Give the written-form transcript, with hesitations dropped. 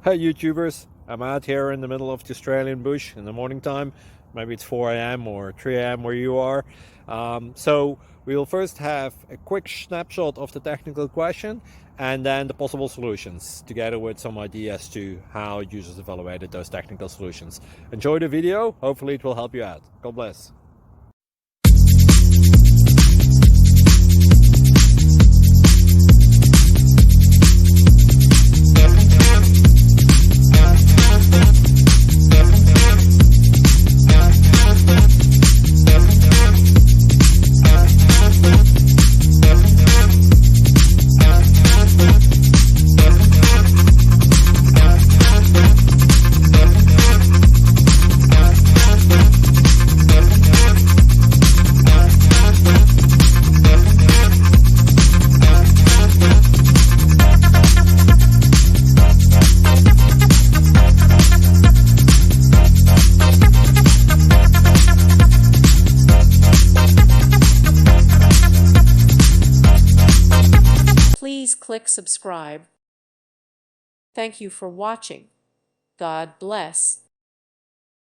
Hey YouTubers, I'm out here in the middle of the Australian bush in the morning time. Maybe it's 4 a.m. or 3 a.m. where you are. So we'll first have a quick snapshot of the technical question and then the possible solutions, together with some ideas to how users evaluated those technical solutions. Enjoy the video, hopefully it will help you out. God bless. Please click subscribe. Thank you for watching. God bless.